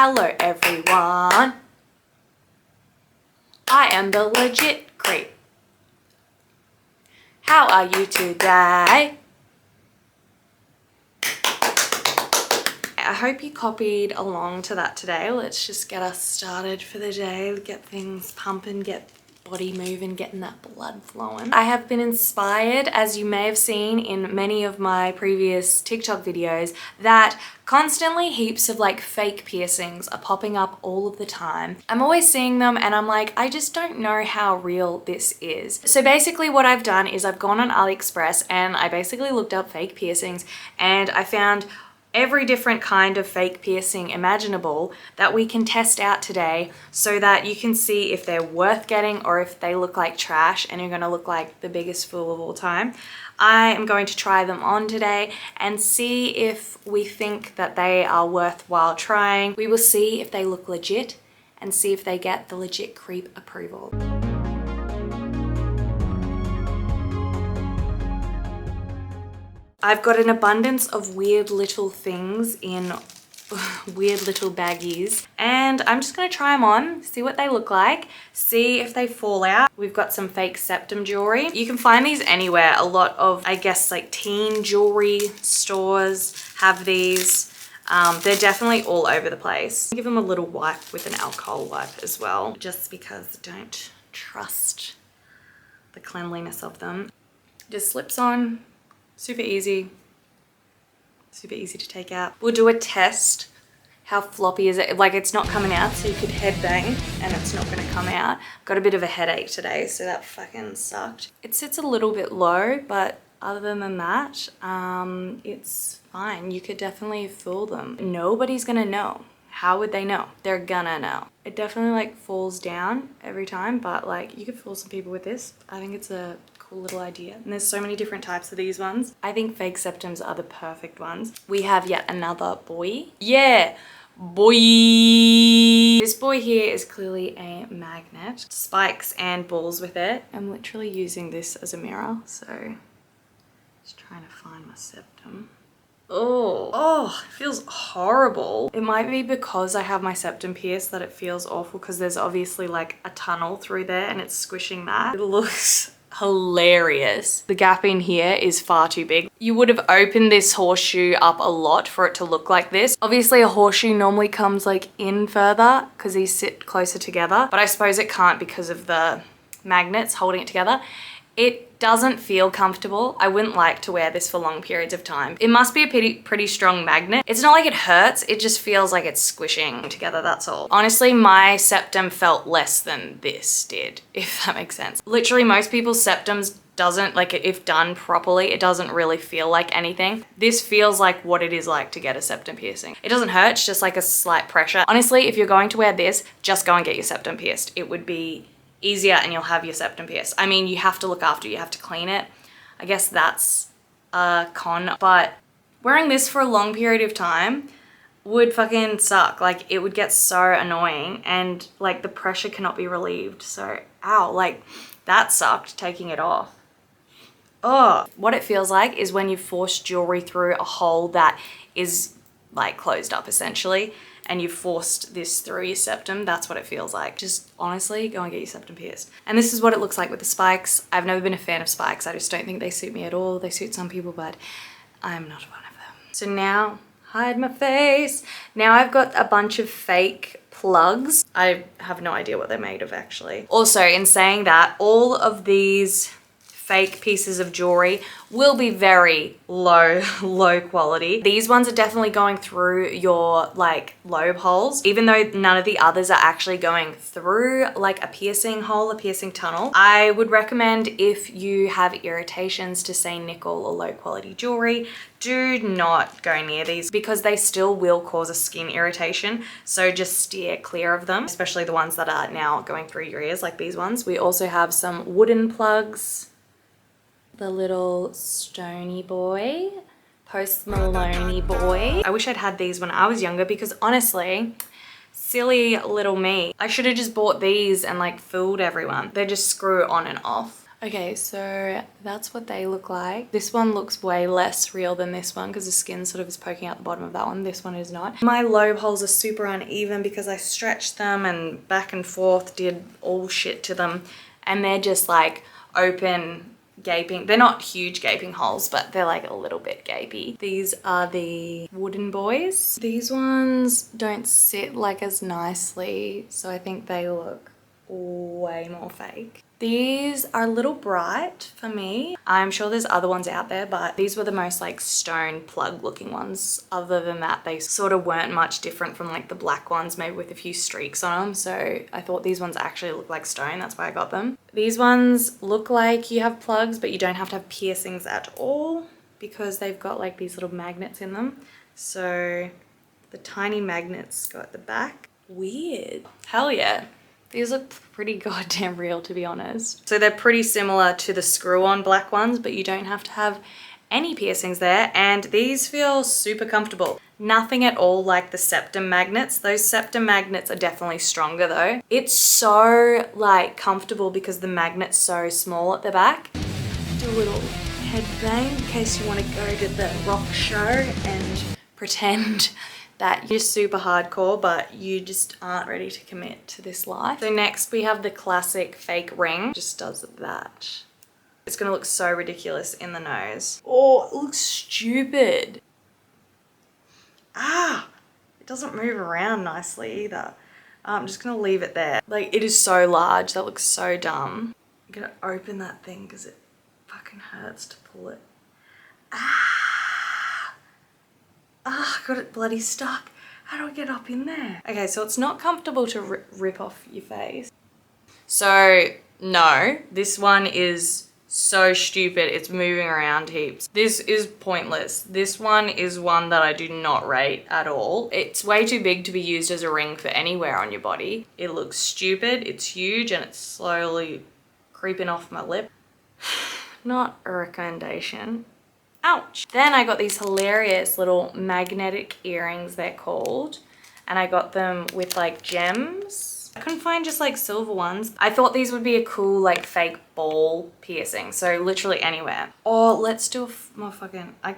Hello everyone. I am the legit creep. How are you today? I hope you copied along to that today. Let's just get us started for the day, get things pumping, get body moving, getting that blood flowing. I have been inspired, as you may have seen in many of my previous TikTok videos, that constantly heaps of like fake piercings are popping up all of the time. I'm always seeing them and I'm like, I just don't know how real this is. So basically what I've done is I've gone on AliExpress and I basically looked up fake piercings and I found every different kind of fake piercing imaginable that we can test out today so that you can see if they're worth getting or if they look like trash and you're gonna look like the biggest fool of all time. I am going to try them on today and see if we think that they are worthwhile trying. We will see if they look legit and see if they get the Legit Creep approval. I've got an abundance of weird little things in weird little baggies and I'm just gonna try them on, see what they look like, see if they fall out. We've got some fake Septum jewelry. You can find these anywhere. A lot of, I guess, like teen jewelry stores have these. They're definitely all over the place. Give them a little wipe with an alcohol wipe as well, just because I don't trust the cleanliness of them. Just slips on. Super easy to take out. We'll do a test. How floppy is it? Like, it's not coming out, so you could headbang and it's not gonna come out. Got a bit of a headache today, so that fucking sucked. It sits a little bit low, but other than that, it's fine. You could definitely fool them. Nobody's gonna know. How would they know? They're gonna know. It definitely like falls down every time, but like you could fool some people with this. I think it's a cool little idea. And there's so many different types of these ones. I think fake septums are the perfect ones. We have yet another boy. Yeah, boy. This boy here is clearly a magnet. Spikes and balls with it. I'm literally using this as a mirror, so just trying to find my septum. Oh, it feels horrible. It might be because I have my septum pierced that it feels awful because there's obviously like a tunnel through there and it's squishing that. It looks hilarious. The gap in here is far too big. You would have opened this horseshoe up a lot for it to look like this. Obviously a horseshoe normally comes like in further because these sit closer together, but I suppose it can't because of the magnets holding it together. It doesn't feel comfortable. I wouldn't like to wear this for long periods of time. It must be a pretty strong magnet. It's not like it hurts, it just feels like it's squishing together, that's all. Honestly, my septum felt less than this did, if that makes sense. Literally most people's septums doesn't, like if done properly, it doesn't really feel like anything. This feels like what it is like to get a septum piercing. It doesn't hurt, it's just like a slight pressure. Honestly, if you're going to wear this, just go and get your septum pierced. It would be easier and you'll have your septum pierced. I mean, you have to look after it, you have to clean it. I guess that's a con, but wearing this for a long period of time would fucking suck. Like, it would get so annoying and like the pressure cannot be relieved. So, ow, like that sucked taking it off. Oh, what it feels like is when you force jewelry through a hole that is like closed up essentially, and you forced this through your septum. That's what it feels like. Just honestly, go and get your septum pierced. And this is what it looks like with the spikes. I've never been a fan of spikes. I just don't think they suit me at all. They suit some people, but I'm not one of them. So now, hide my face. Now I've got a bunch of fake plugs. I have no idea what they're made of actually. Also, in saying that, all of these fake pieces of jewelry will be very low quality. These ones are definitely going through your like lobe holes, even though none of the others are actually going through like a piercing hole, a piercing tunnel. I would recommend, if you have irritations to say nickel or low quality jewelry, do not go near these because they still will cause a skin irritation. So just steer clear of them, especially the ones that are now going through your ears like these ones. We also have some wooden plugs. The little stony boy, Post Maloney boy. I wish I'd had these when I was younger because honestly, silly little me. I should have just bought these and like fooled everyone. They just screw on and off. Okay, so that's what they look like. This one looks way less real than this one because the skin sort of is poking out the bottom of that one. This one is not. My lobe holes are super uneven because I stretched them and back and forth, did all shit to them. And they're just like open, gaping. They're not huge gaping holes, but they're like a little bit gapey. These are the wooden boys. These ones don't sit like as nicely, so I think they look way more fake. These are a little bright for me. I'm sure there's other ones out there, but these were the most like stone plug looking ones. Other than that, they sort of weren't much different from like the black ones, maybe with a few streaks on them. So I thought these ones actually look like stone. That's why I got them. These ones look like you have plugs, but you don't have to have piercings at all because they've got like these little magnets in them. So the tiny magnets go at the back. Weird. Hell yeah. These look pretty goddamn real, to be honest. So they're pretty similar to the screw-on black ones, but you don't have to have any piercings there. And these feel super comfortable. Nothing at all like the Septum magnets. Those Septum magnets are definitely stronger though. It's so like comfortable because the magnet's so small at the back. Do a little headbang in case you want to go to the rock show and pretend that you're super hardcore, but you just aren't ready to commit to this life. So next we have the classic fake ring. Just does that. It's gonna look so ridiculous in the nose. Oh, it looks stupid. Ah, it doesn't move around nicely either. I'm just gonna leave it there. Like, it is so large, that looks so dumb. I'm gonna open that thing because it fucking hurts to pull it. Ah, got it bloody stuck. How do I get up in there? Okay, so it's not comfortable to rip off your face. So no, this one is so stupid. It's moving around heaps. This is pointless. This one is one that I do not rate at all. It's way too big to be used as a ring for anywhere on your body. It looks stupid, it's huge, and it's slowly creeping off my lip. Not a recommendation. Ouch. Then I got these hilarious little magnetic earrings, they're called. And I got them with like gems. I couldn't find just like silver ones. I thought these would be a cool like fake ball piercing. So literally anywhere. Or let's do more fucking, I'm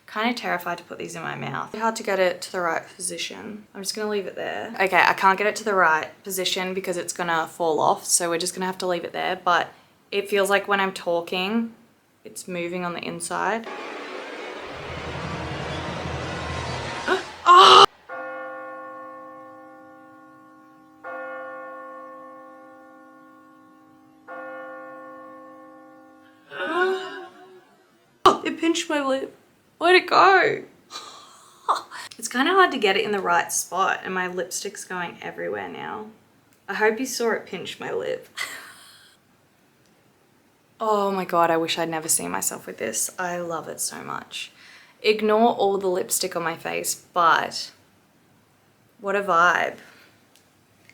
kind of terrified to put these in my mouth. It's hard to get it to the right position. I'm just gonna leave it there. Okay, I can't get it to the right position because it's gonna fall off. So we're just gonna have to leave it there. But it feels like when I'm talking, it's moving on the inside. Oh! It pinched my lip. Where'd it go? It's kind of hard to get it in the right spot and my lipstick's going everywhere now. I hope you saw it pinch my lip. Oh my god, I wish I'd never seen myself with this. I love it so much. Ignore all the lipstick on my face, but what a vibe.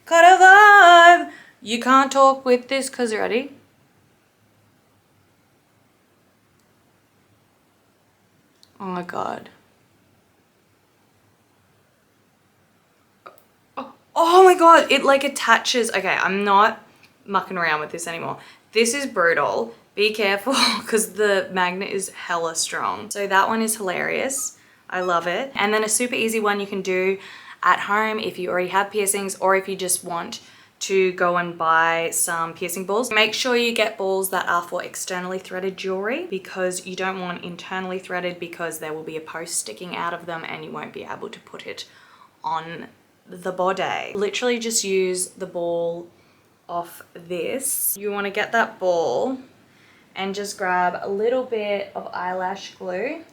Got a vibe! You can't talk with this because you're ready. Oh my god. Oh my god, it like attaches. Okay, I'm not mucking around with this anymore. This is brutal. Be careful because the magnet is hella strong. So that one is hilarious. I love it. And then a super easy one you can do at home if you already have piercings or if you just want to go and buy some piercing balls. Make sure you get balls that are for externally threaded jewelry because you don't want internally threaded because there will be a post sticking out of them and you won't be able to put it on the body. Literally just use the ball off this. You want to get that ball and just grab a little bit of eyelash glue.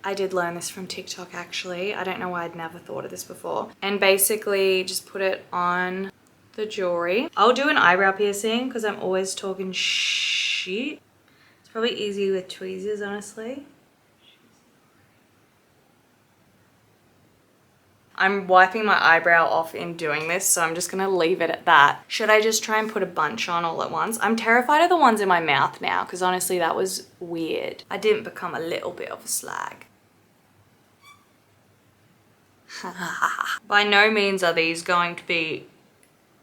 I did learn this from TikTok actually. I don't know why I'd never thought of this before. And basically just put it on the jewelry. I'll do an eyebrow piercing because I'm always talking shit. It's probably easy with tweezers, honestly. I'm wiping my eyebrow off in doing this, so I'm just gonna leave it at that. Should I just try and put a bunch on all at once? I'm terrified of the ones in my mouth now, because honestly, that was weird. I didn't become a little bit of a slag. By no means are these going to be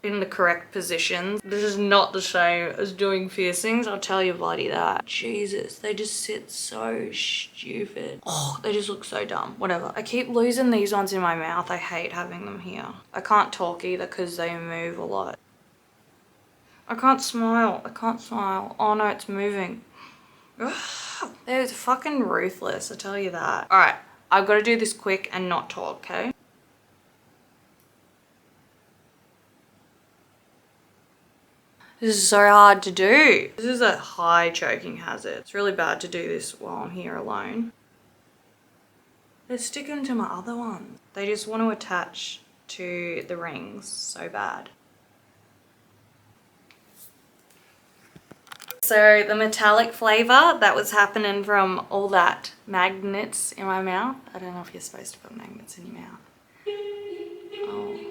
in the correct positions. This is not the same as doing piercings, I'll tell you bloody that. Jesus, they just sit so stupid. Oh, they just look so dumb. Whatever. I keep losing these ones in my mouth. I hate having them here. I can't talk either because they move a lot. I can't smile. I can't smile. Oh no, it's moving. Ugh, they're fucking ruthless, I tell you that. All right, I've got to do this quick and not talk, okay? This is so hard to do. This is a high choking hazard. It's really bad to do this while I'm here alone. They're sticking to my other ones. They just want to attach to the rings so bad. So the metallic flavor that was happening from all that magnets in my mouth. I don't know if you're supposed to put magnets in your mouth. Oh.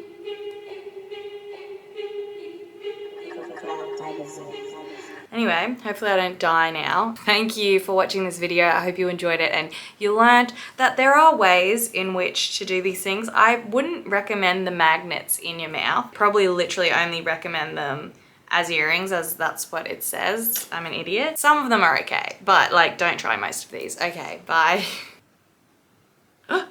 Anyway, hopefully I don't die now. Thank you for watching this video. I hope you enjoyed it and you learned that there are ways in which to do these things. I wouldn't recommend the magnets in your mouth. Probably literally only recommend them as earrings, as that's what it says. I'm an idiot. Some of them are okay, but like don't try most of these. Okay, bye. Oh!